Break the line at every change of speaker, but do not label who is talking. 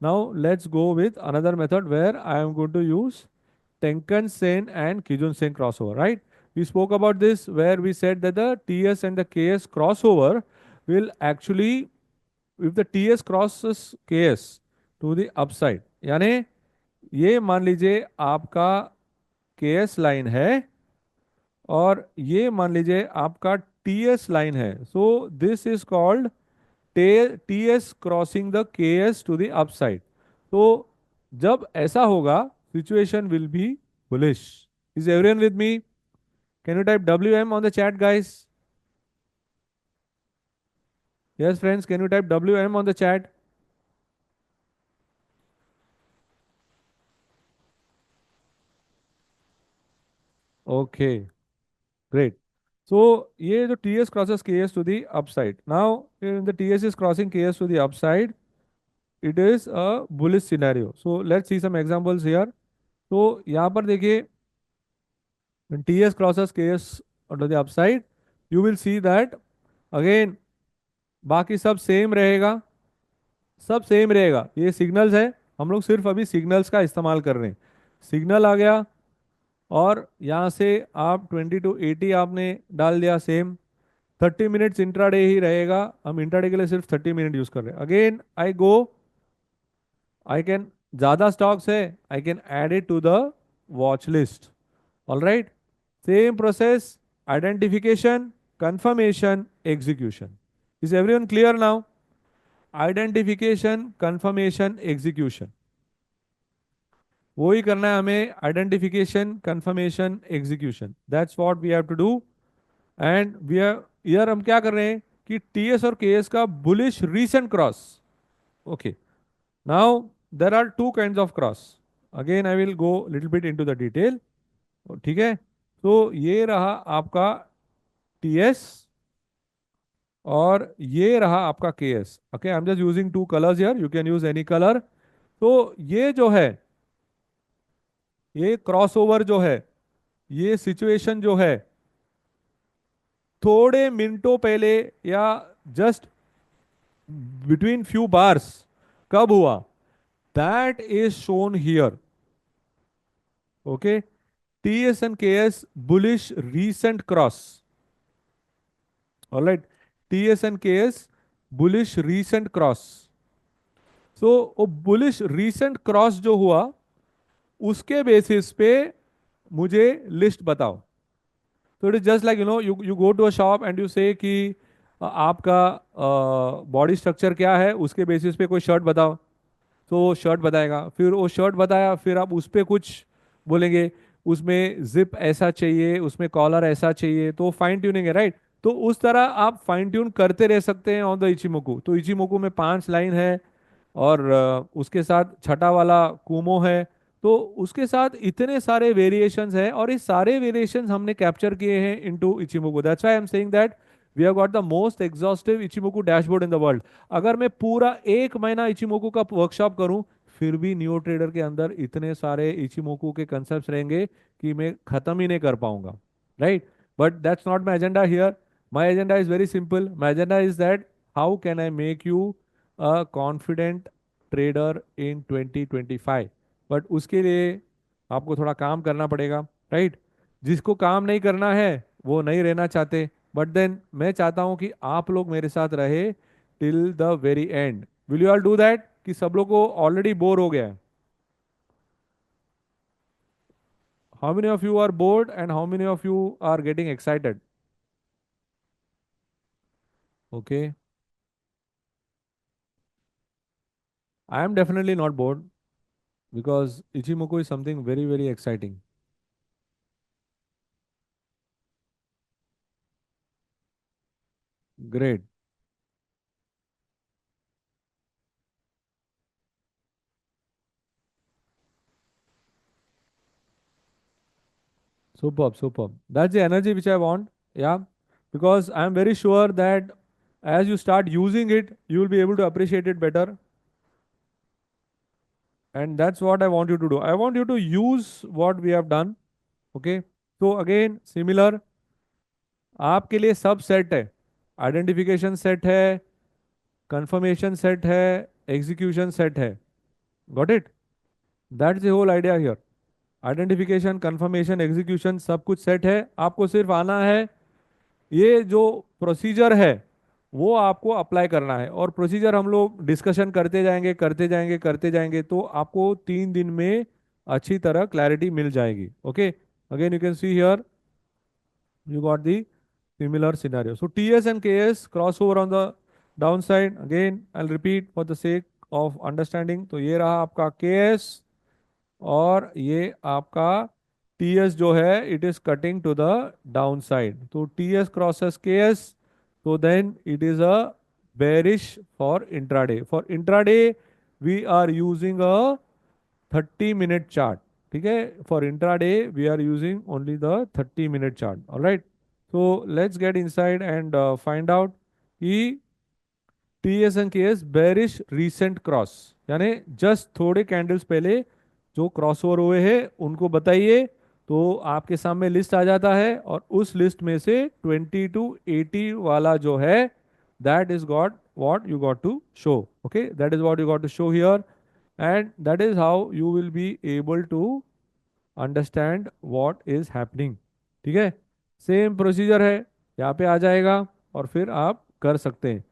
Now let's go with another method where I am going to use Tenkan-Sen and Kijun-Sen crossover, right? We spoke about this where we said that the TS and the KS crossover will actually, if the TS crosses KS to the upside, यानी ये मान लीजिए आपका KS line है और ये मान लीजिए आपका TS लाइन है, so this is called TS crossing the KS to the upside. तो जब ऐसा होगा situation will be bullish. Is everyone with me? Can you type WM on the chat guys? Yes friends, can you type WM on the chat? Okay, great. So ये जो TS crosses KS to the upside. Now, in the TS is crossing KS to the upside, it is a bullish scenario. So let's see some examples here. तो यहाँ पर देखिए, when TS crosses KS to the upside, you will see that again बाकी सब same रहेगा, सब same रहेगा। ये सिग्नल्स है, हम लोग सिर्फ अभी सिग्नल्स का इस्तेमाल कर रहे हैं। सिग्नल आ गया और यहाँ से आप 20 to 80 आपने डाल दिया सेम। 30 मिनट्स इंट्राडे ही रहेगा, हम इंट्राडे के लिए सिर्फ 30 मिनट यूज कर रहे हैं। Again I go, I can, ज्यादा स्टॉक्स है, I can add it to the watch list. All right, same process, identification, confirmation, execution. Is everyone clear now? Identification, confirmation, execution, वही करना है हमें। Identification, confirmation, execution, that's what we have to do. And we are, यार हम क्या कर रहे हैं कि टीएस और केएस का bullish recent cross. Okay, now there are two kind of cross. Again I will go little bit into the detail. ठीक है, तो ये रहा आपका टीएस और ये रहा आपका KS. Okay, I am just using two colours here, you can use any colour. तो ये जो है, ये क्रॉसओवर जो है, ये सिचुएशन जो है, थोड़े मिनटों पहले या जस्ट बिटवीन फ्यू बार्स कब हुआ, that is shown here. Okay, TS and KS bullish recent cross. Alright, TS and KS bullish recent cross. So वो बुलिश रीसेंट क्रॉस जो हुआ उसके बेसिस पे मुझे लिस्ट बताओ। तो it is just like you go to a shop and you say कि आपका बॉडी स्ट्रक्चर क्या है, उसके बेसिस पे कोई शर्ट बताओ। तो वो शर्ट बताएगा, फिर वो शर्ट बताया, फिर आप उस पे कुछ बोलेंगे, उसमें जिप ऐसा चाहिए, उसमें कॉलर ऐसा चाहिए, तो फाइन ट्यूनिंग है, राइट? तो उस तरह आप फाइन ट्यून करते रह सकते हैं ऑन द इचिमोकू। तो इचिमोकू में 5 लाइन है और उसके साथ छठा वाला कुमो है। तो उसके साथ इतने सारे वेरिएशंस हैं और ये सारे वेरिएशंस हमने कैप्चर किए हैं into Ichimoku. That's why I am saying that we have got the most exhaustive Ichimoku dashboard in the world. अगर मैं पूरा 1 महीना इचिमोकू का वर्कशॉप करूं, फिर भी नियो ट्रेडर के अंदर इतने सारे इचिमोकू के कंसेप्ट रहेंगे कि मैं खत्म ही नहीं कर पाऊंगा, right? But that's not my agenda here. My agenda is very simple. My agenda is that how can I make you a confident trader in 2025। But उसके लिए आपको थोड़ा काम करना पड़ेगा, राइट? जिसको काम नहीं करना है वो नहीं रहना चाहते, बट देन मैं चाहता हूं कि आप लोग मेरे साथ रहे till the very end. Will you all do that? कि सब लोग को ऑलरेडी बोर हो गया है? How many of you are bored and how many of you are getting excited? Okay, I am definitely not bored because Ichimoku is something very very exciting. Great, superb, superb. That's the energy which I want. Yeah, because I'm very sure that as you start using it, you will be able to appreciate it better. And that's what I want you to do. I want you to use what we have done. Okay. So again, similar, आपके लिए सब set है। Identification set है, confirmation set है, execution set है। Got it? That's the whole idea here. Identification, confirmation, execution, सब कुछ set है, आपको सिर्फ आना है, ये जो प्रोसीजर है वो आपको अप्लाई करना है। और प्रोसीजर हम लोग डिस्कशन करते जाएंगे करते जाएंगे करते जाएंगे, तो आपको 3 दिन में अच्छी तरह क्लैरिटी मिल जाएगी। Okay, again you can see here, you got the similar scenario. So TS and KS crossover on the downside. Again, I'll repeat for the sake of understanding. तो ये रहा आपका KS और ये आपका TS जो है it is cutting to the downside. तो TS crosses KS, so then it is a bearish for intraday. For intraday, we are using a 30-minute chart. ठीक है, for intraday we are using only the 30-minute chart. Alright, so let's get inside and find out कि T S and K S bearish recent cross, यानी just थोड़े candles पहले जो cross over हुए हैं उनको बताइए, तो आपके सामने लिस्ट आ जाता है, और उस लिस्ट में से 20 to 80 वाला जो है, that is got what you got to show. Okay, that is what you got to show here, and that is how you will be able to understand what is happening. ठीक है, same procedure है, यहाँ पे आ जाएगा और फिर आप कर सकते हैं।